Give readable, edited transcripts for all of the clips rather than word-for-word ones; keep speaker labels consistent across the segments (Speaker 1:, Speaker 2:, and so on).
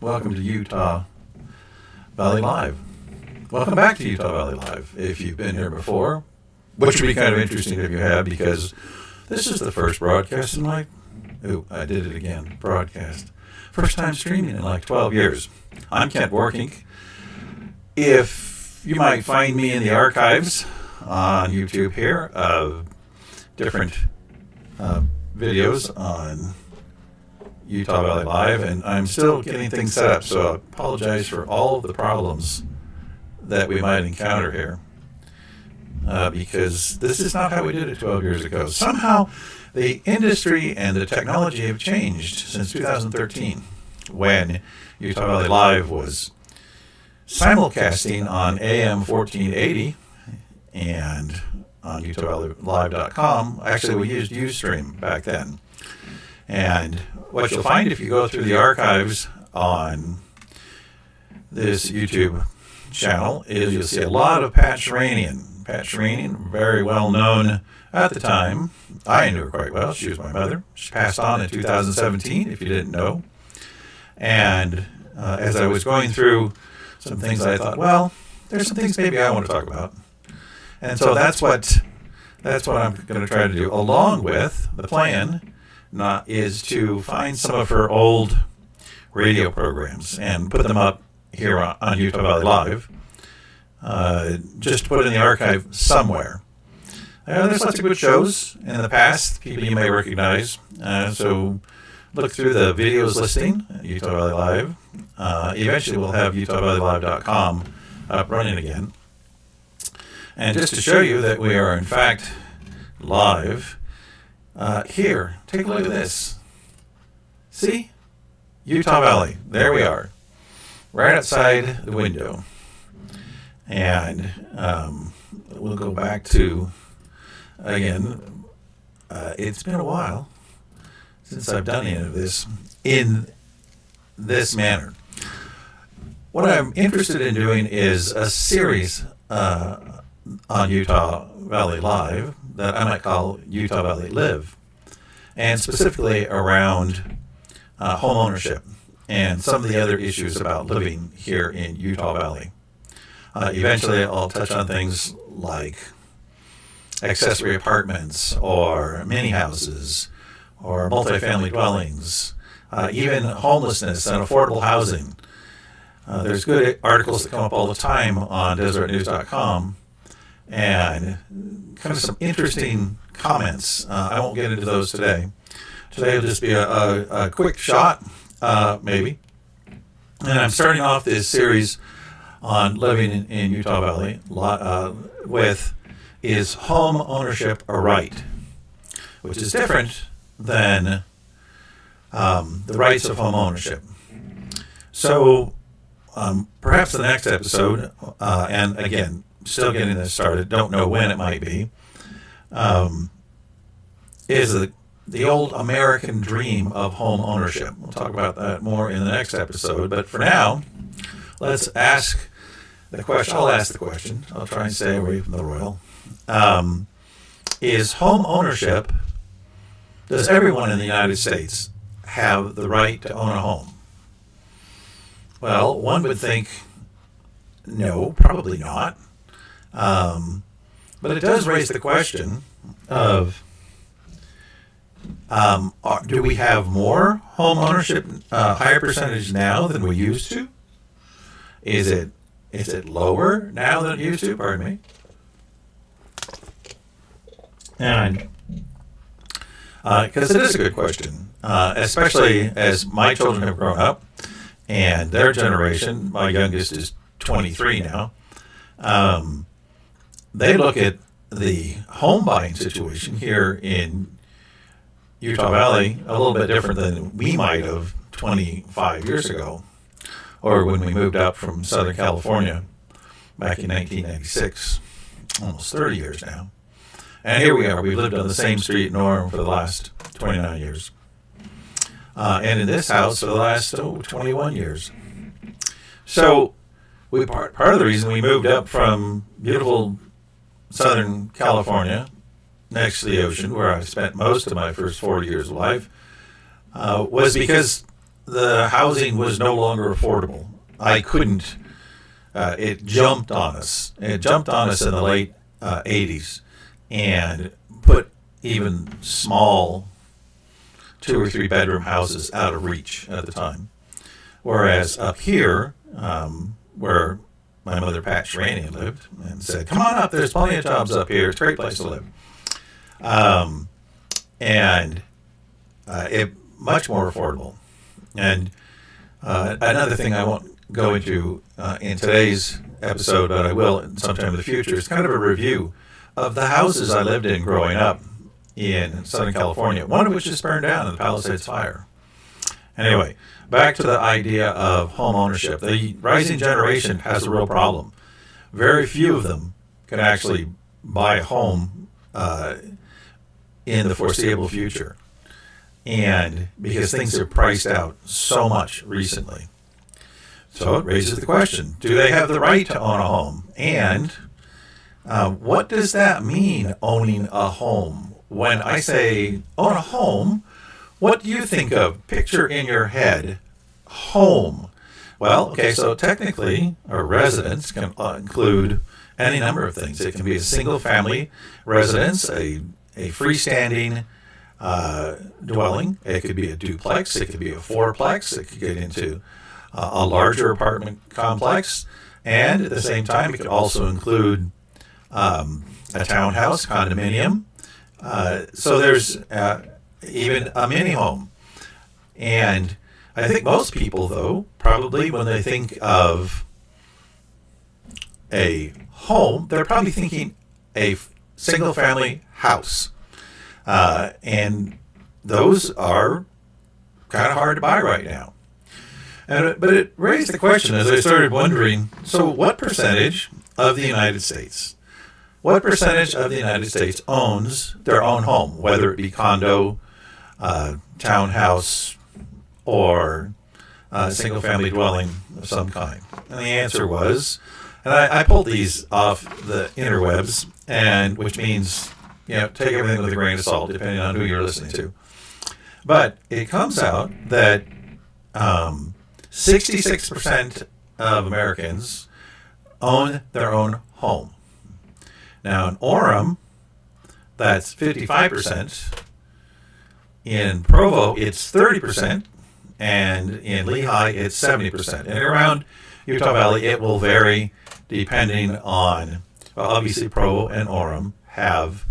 Speaker 1: welcome to Utah Valley Live. Welcome back to Utah Valley Live. If you've been here before, which would be kind of interesting if you have, because this is the first broadcast in I did it again, broadcast. First time streaming in 12 years. I'm Kent Borkink. If you might find me in the archives on YouTube here of different videos on Utah Valley Live, and I'm still getting things set up, so I apologize for all of the problems that we might encounter here, because this is not how we did it 12 years ago. Somehow the industry and the technology have changed since 2013, when Utah Valley Live was simulcasting on AM 1480 and on UtahValleyLive.com. Actually, we used Ustream back then. And what you'll find if you go through the archives on this YouTube channel is you'll see a lot of Pat Sheranian. Pat Sheranian, very well known at the time. I knew her quite well. She was my mother. She passed on in 2017, if you didn't know. And as I was going through some things, I thought, well, there's some things maybe I want to talk about. And so that's what I'm going to try to do, along with the plan is to find some of her old radio programs and put them up here on Utah Valley Live, just to put in the archive somewhere. There's lots of good shows in the past, people you may recognize, so look through the videos listing, Utah Valley Live. Eventually we'll have UtahValleyLive.com up running again. And just to show you that we are in fact live, here, take a look at this. See? Utah Valley. There we are. Right outside the window. And we'll go back to, again, it's been a while since I've done any of this in this manner. What I'm interested in doing is a series on Utah Valley Live that I might call Utah Valley Live, and specifically around home ownership and some of the other issues about living here in Utah Valley. Eventually I'll touch on things like accessory apartments or mini houses or multifamily dwellings, even homelessness and affordable housing. There's good articles that come up all the time on DesertNews.com, and kind of some interesting comments. I won't get into those today. Today will just be a quick shot, maybe. And I'm starting off this series on living in Utah Valley with Is Home Ownership a Right? Which is different than the rights of home ownership. So perhaps the next episode, and again, still getting this started, don't know when it might be, is the old American dream of home ownership. We'll talk about that more in the next episode, but for now, let's ask the question. I'll ask the question. I'll try and stay away from the royal. Is home ownership, does everyone in the United States have the right to own a home? Well, one would think no, probably not. But it does raise the question of, do we have more home ownership, higher percentage now than we used to? Is it lower now than it used to? Pardon me. And because it is a good question, especially as my children have grown up and their generation, my youngest is 23 now, they look at the home buying situation here in Utah Valley a little bit different than we might have 25 years ago, or when we moved up from Southern California back in 1996, almost 30 years now. And here we are. We've lived on the same street in Orem for the last 29 years. And in this house for the last 21 years. So part of the reason we moved up from beautiful Southern California next to the ocean, where I spent most of my first 40 years of life, was because the housing was no longer affordable. I couldn't. It jumped on us. It jumped on us in the late 80s and put even small 2 or 3 bedroom houses out of reach at the time. Whereas up here, where my mother Pat Shranian lived, and said, "Come on up, there's plenty of jobs up here. It's a great place to live." And it much more affordable. And another thing I won't go into in today's episode, but I will sometime in the future, is kind of a review of the houses I lived in growing up in Southern California, one of which just burned down in the Palisades fire. Anyway, back to the idea of home ownership. The rising generation has a real problem. Very few of them can actually buy a home in the foreseeable future. And because things are priced out so much recently. So it raises the question, do they have the right to own a home? And what does that mean, owning a home? When I say own a home, what do you think of? Picture in your head, home. Well, okay, so technically, a residence can include any number of things. It can be a single-family residence, a freestanding dwelling. It could be a duplex. It could be a fourplex. It could get into a larger apartment complex. And at the same time, it could also include a townhouse, condominium. So there's even a mini home. And I think most people, though, probably when they think of a home, they're probably thinking a single-family house. And those are kind of hard to buy right now. But it raised the question as I started wondering, so what percentage of the United States, what percentage of the United States owns their own home, whether it be condo, townhouse, or single-family dwelling of some kind? And the answer was, and I pulled these off the interwebs, and which means, take everything with a grain of salt, depending on who you're listening to. But it comes out that 66% of Americans own their own home. Now, in Orem, that's 55%. In Provo, it's 30%. And in Lehigh, it's 70%. And around Utah Valley, it will vary depending on, well, obviously Provo and Orem have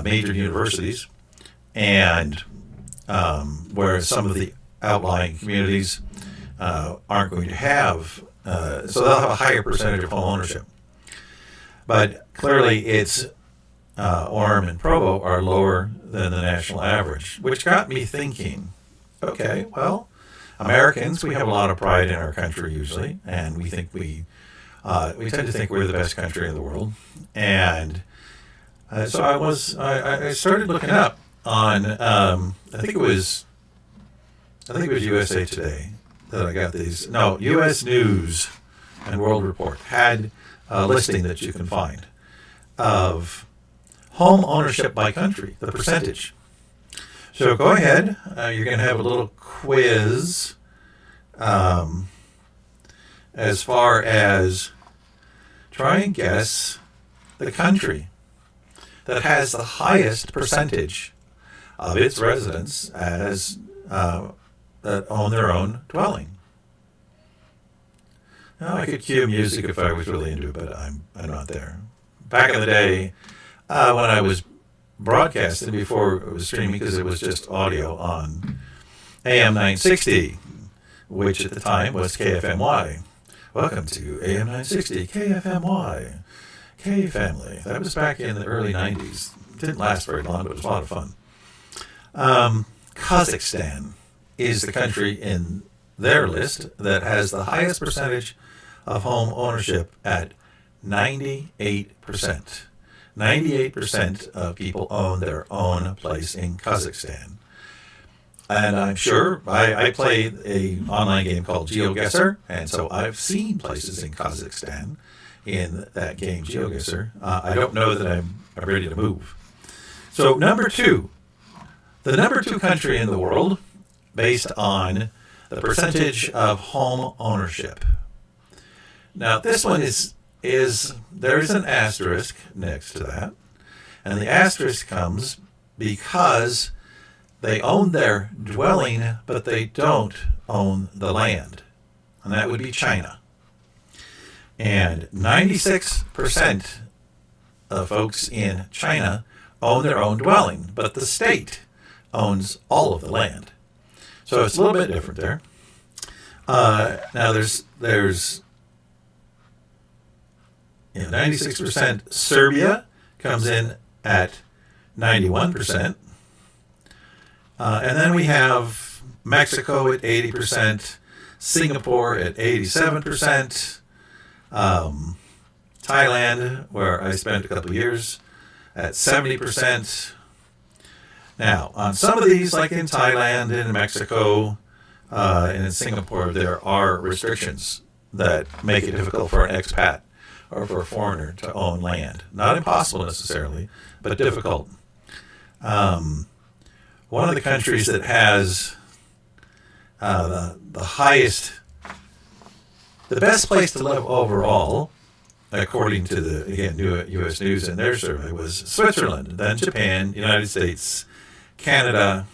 Speaker 1: major universities, and whereas some of the outlying communities aren't going to have, so they'll have a higher percentage of home ownership. But clearly it's Orem and Provo are lower than the national average, which got me thinking, okay, well, Americans, we have a lot of pride in our country usually, and we think we tend to think we're the best country in the world. And so I started looking up on, I think it was USA Today that I got these. No, U.S. News and World Report had a listing that you can find of home ownership by country, the percentage. So go ahead. You're going to have a little quiz as far as try and guess the country that has the highest percentage of its residents as that own their own dwelling. Now, I could cue music if I was really into it, but I'm not there. Back in the day, when I was broadcasting before it was streaming, because it was just audio on AM 960, which at the time was KFMY. Welcome to AM 960 KFMY. K-Family. That was back in the early 90s. It didn't last very long, but it was a lot of fun. Kazakhstan is the country in their list that has the highest percentage of home ownership at 98%. 98% of people own their own place in Kazakhstan. And I'm sure I play an online game called GeoGuessr, and so I've seen places in Kazakhstan in that game, GeoGuessr. I don't know that I'm ready to move. So number two, the number two country in the world, based on the percentage of home ownership. Now, this one is there's an asterisk next to that, and the asterisk comes because they own their dwelling, but they don't own the land, and that would be China. And 96% of folks in China own their own dwelling, but the state owns all of the land. So it's a little bit different there. Now there's 96%. Serbia comes in at 91%. And then we have Mexico at 80%, Singapore at 87%, Thailand, where I spent a couple of years, at 70%. Now, on some of these, like in Thailand and in Mexico and in Singapore, there are restrictions that make it difficult for an expat or for a foreigner to own land. Not impossible necessarily, but difficult. One of the countries that has the best place to live overall, according to the, again, U.S. News and their survey, was Switzerland, then Japan, United States, Canada,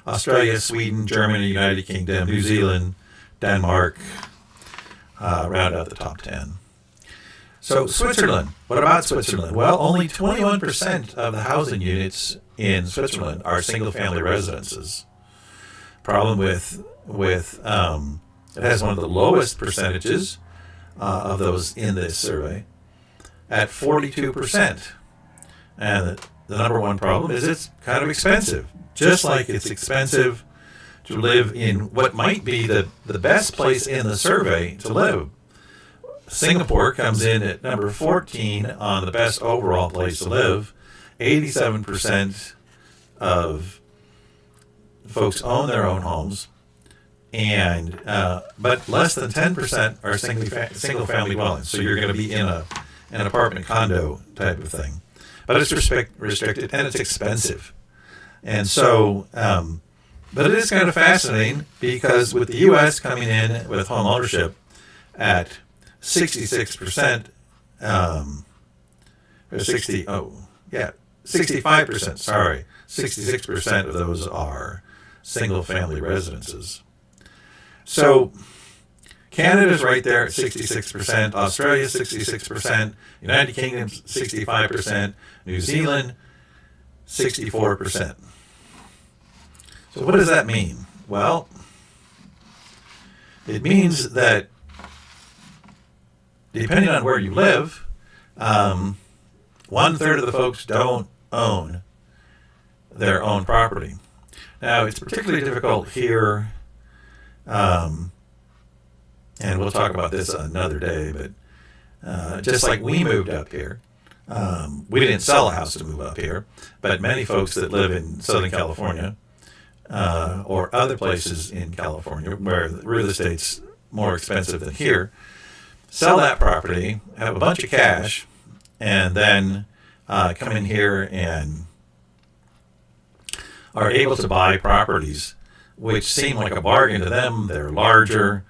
Speaker 1: Australia, Sweden, Germany, United Kingdom, New Zealand, Denmark, round out the top 10. So Switzerland, what about Switzerland? Well, only 21% of the housing units in Switzerland are single-family residences. Problem with it has one of the lowest percentages of those in this survey at 42%. And the number one problem is it's kind of expensive. Just like it's expensive to live in what might be the best place in the survey to live. Singapore comes in at number 14 on the best overall place to live. 87% of folks own their own homes, and but less than 10% are single-family dwellings. So you're going to be in an apartment condo type of thing. But it's restricted, and it's expensive. And so, but it is kind of fascinating because with the U.S. coming in with home ownership at 66%, or 65%, sorry, 66% of those are single-family residences. So Canada's right there at 66%, Australia 66%, United Kingdom 65%, New Zealand 64%. So what does that mean? Well, it means that depending on where you live, 1/3 of the folks don't own their own property. Now, it's particularly difficult here, and we'll talk about this another day, but just like we moved up here, we didn't sell a house to move up here, but many folks that live in Southern California or other places in California where real estate's more expensive than here, sell that property, have a bunch of cash, and then come in here and are able to buy properties which seem like a bargain to them. They're larger,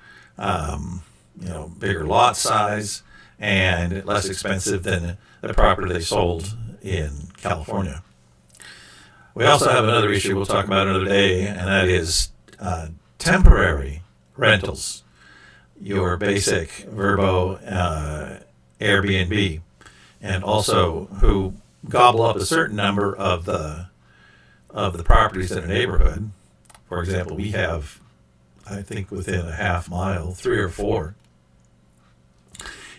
Speaker 1: bigger lot size, and less expensive than the property they sold in California. We also have another issue we'll talk about another day, and that is temporary rentals. Your basic Verbo, Airbnb, and also who gobble up a certain number of the properties in a neighborhood. For example, we have, I think within a half mile, 3 or 4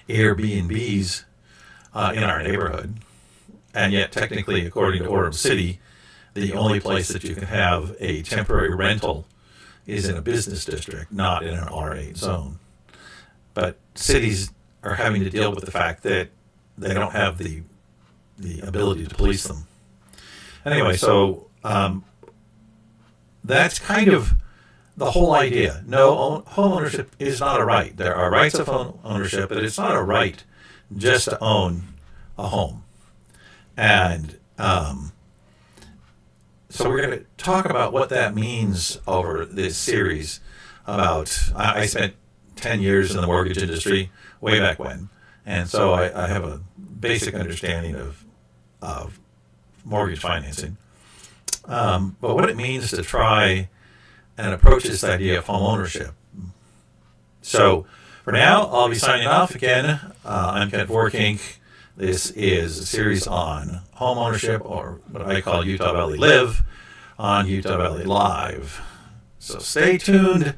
Speaker 1: Airbnbs in our neighborhood. And yet, technically, according to Orem City, the only place that you can have a temporary rental is in a business district, not in an R8 zone. But cities are having to deal with the fact that they don't have the ability to police them. Anyway, so that's kind of the whole idea. No, home ownership is not a right. There are rights of home ownership, but it's not a right just to own a home. And So we're going to talk about what that means over this series about, I spent 10 years in the mortgage industry way back when. And so I have a basic understanding of mortgage financing. But what it means to try and approach this idea of home ownership. So for now, I'll be signing off again. I'm Kent Vorkink. This is a series on home ownership, or what I call Utah Valley Live, on Utah Valley Live. So stay tuned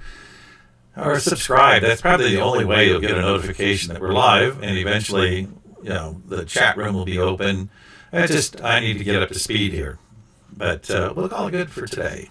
Speaker 1: or subscribe. That's probably the only way you'll get a notification that we're live, and eventually, the chat room will be open. I need to get up to speed here. But we'll call it good for today.